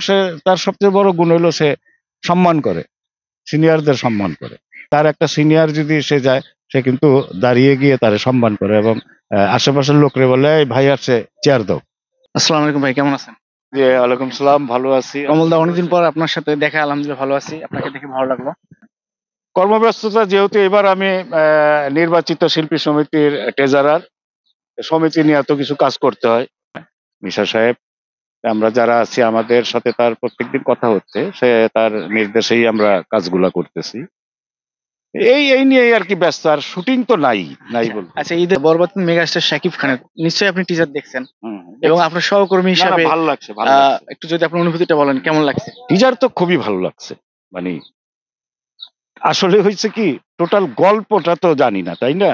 সে তার সবচেয়ে বড় গুণ হলো সে সম্মান করে, সিনিয়রদের সম্মান করে। তার একটা সিনিয়র যদি সে যায়, সে কিন্তু দাঁড়িয়ে গিয়ে তারে সম্মান করে এবং আশেপাশের লোকরে বলে, "এই ভাই আসছে, চেয়ার দাও।" আসসালামু আলাইকুম ভাই, কেমন আছেন? জি, ওয়ালাইকুম সালাম, ভালো আছি। কমল দা, অনেকদিন পর আপনার সাথে দেখা, আলহামদুলিল্লাহ ভালো আছি। আপনাকে দেখে ভালো লাগলো। কর্মব্যস্ততা যেহেতু এবার আমি নির্বাচিত শিল্পী সমিতির ট্রেজারার, সমিতি নিয়ে এত কিছু কাজ করতে হয়। মিশা সাহেব, আমরা যারা আছি আমাদের সাথে তার প্রত্যেকদিন কথা হচ্ছে, সে তার নির্দেশেই আমরা কাজগুলা করতেছি। এই নিয়েই আর কি ব্যস্ত, আর শুটিং তো নাই নাই বলবো। আচ্ছা, ঈদে বরবাদ মেগাস্টার শাকিব খানের নিশ্চয়ই আপনি টিজার দেখছেন এবং আপনার সহকর্মী না, না, হিসাবে ভালো লাগছে, ভালো লাগছে। একটু যদি আপনার অনুভূতিটা বলেন, কেমন লাগছে? টিজার তো খুবই ভালো লাগছে। মানে আসলে হয়েছে কি, টোটাল গল্পটা তো জানি না, তাই না?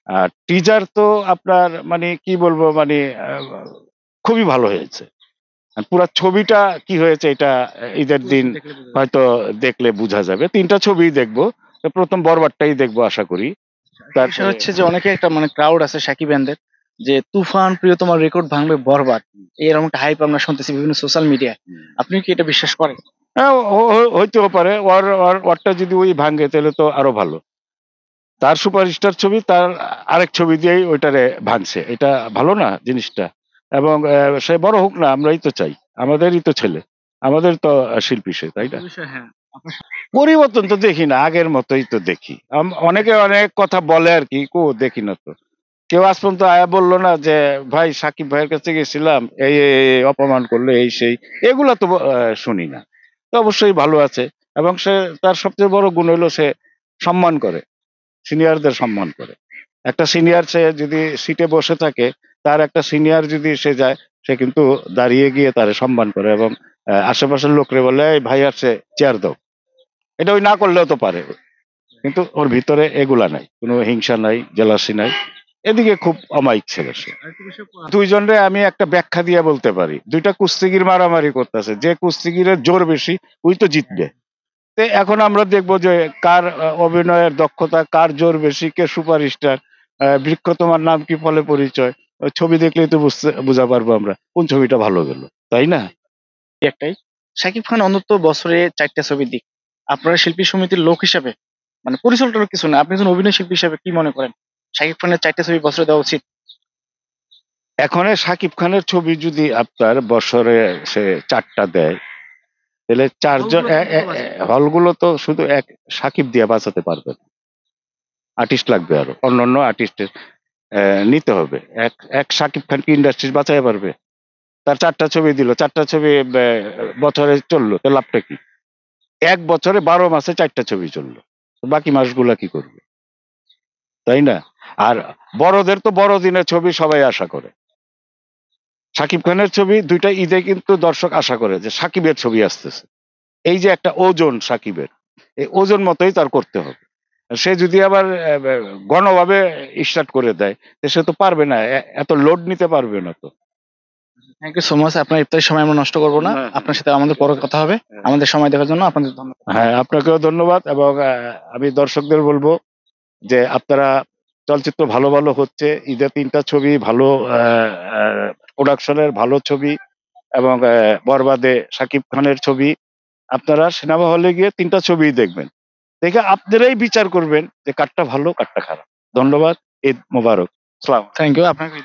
আর টিজার তো আপনার মানে কি বলবো, মানে খুবই ভালো হয়েছে। আর পুরা ছবিটা কি হয়েছে এটা ঈদের দিন দেখলে বোঝা যাবে। হয়তো দেখলে বোঝা যাবে। ৩টা ছবিই দেখবো। তো প্রথম বরবাদটাই দেখবো আশা করি। বিষয় তারপরে হচ্ছে যে অনেকে একটা মানে ক্রাউড আছে শাকিব-এনদের, যে তুফান প্রিয়তমার রেকর্ড ভাঙবে বরবাদ, এরকম একটা হাইপ আমরা শুনতেছি বিভিন্ন সোশ্যাল মিডিয়ায়। আপনি কি এটা বিশ্বাস করেন? হ্যাঁ, হইতেও পারে। ওরটা যদি ওই ভাঙে তাহলে তো আরো ভালো। তার সুপারস্টার ছবি তার আরেক ছবি দিয়েই ওইটারে ভাঙছে। এটা ভালো না জিনিসটা? এবং সে বড় হোক না, আমরাই তো চাই। আমাদেরই তো ছেলে। আমাদের তো শিল্পী সে, তাই না? হ্যাঁ, পরিবর্তন তো দেখি না, আগের মতোই তো দেখি। অনেকে অনেক কথা বলে আর কি, দেখি না তো। কেউ আজ পর্যন্ত আয়া বললো না যে, "ভাই সাকিব ভাইয়ের কাছে গেছিলাম, এই অপমান করলো, এই সেই।" এগুলা তো শুনি না। তো অবশ্যই ভালো আছে এবং সে তার সবচেয়ে বড় গুণ হলো সে সম্মান করে। সিনিয়রদের সম্মান করে। একটা সিনিয়র সে যদি সিটে বসে থাকে, তার একটা সিনিয়র যদি সে যায়, সে কিন্তু দাঁড়িয়ে গিয়ে তারে সম্মান করে এবং আশেপাশের লোকরে বলে, "এই ভাই আসছে, চেয়ার দাও।" এটা ওই না করলেও তো পারে। কিন্তু ওর ভিতরে এগুলা নাই। কোনো হিংসা নাই, জেলাসি নাই। এদিকে খুব অমায়িক ছেলে সে। দুইজনরে আমি একটা ব্যাখ্যা দিয়ে বলতে পারি। ২ টা কুস্তিগির মারামারি করতেছে। যে কুস্তিগিরের জোর বেশি, ওই তো জিতবে। তো এখন আমরা দেখব যে কার অভিনয়ের দক্ষতা, কার জোর বেশি, কে সুপারস্টার। বৃক্ষ তোমার নাম কি ফলে পরিচয়। ওই ছবি দেখলেই তো বুঝা পারবো আমরা কোন ছবিটা ভালো গেল, তাই না? একটাই, শাকিব খান অন্তত বছরে 4টা ছবি দিক। আপনারা শিল্পী সমিতির লোক হিসাবে, মানে পরিচালকের কিছু না, আপনি একজন অভিনয় শিল্পী হিসাবে কি মনে করেন? শাকিব খানের 4টা ছবি বছরে দেওয়া উচিত? এখন শাকিব খানের ছবি যদি আপনার বছরে সে ৪ টা দেয়, তাহলে ৪ জন হলগুলো তো শুধু এক সাকিব দিয়ে বাঁচাতে পারবে না। আর্টিস্ট লাগবে আরো। অন্যান্য আর্টিস্টের নিতে হবে। এক সাকিব খান কি ইন্ডাস্ট্রি বাঁচাইতে পারবে? তার ৪ টা ছবি দিল। ৪ টা ছবি বছরে চললো। তো লাভটা কি? ১ বছরে ১২ মাসে ৪ টা ছবি চললো। তো বাকি মাসগুলা কি করবে? তাই না? আর বড়দের তো বড়দিনের ছবি সবাই আশা করে। শাকিব খানের ছবি ২ টা ঈদে কিন্তু দর্শক আশা করে যে শাকিবের ছবি আসতেছে। এই যে একটা ওজন সাকিবের, এই ওজন মতোই তার করতে হবে। সে যদি আবার ঘনভাবে স্টার্ট করে দেয়, তো সে তো পারবে না। এত লোড নিতে পারবে না তো। Thank you so much. আপনার ইফতারের সময় আমরা নষ্ট করবো না। আপনার সাথে আমাদের পরে কথা হবে। আমাদের সময় দেওয়ার জন্য আপনাদের ধন্যবাদ। হ্যাঁ, আপনাকেও ধন্যবাদ এবং আমি দর্শকদের বলবো যে আপনারা চলচ্চিত্র ভালো, ভালো হচ্ছে। ঈদে ৩ টা ছবি ভালো প্রোডাকশনের ভালো ছবি এবং বরবাদে শাকিব খানের ছবি। আপনারা সিনেমা হলে গিয়ে ৩ টা ছবিই দেখবেন। দেখে আপনারাই বিচার করবেন যে কারটা ভালো, কারটা খারাপ। ধন্যবাদ। ঈদ মোবারক। সালাম। থ্যাংক ইউ আপনাকে।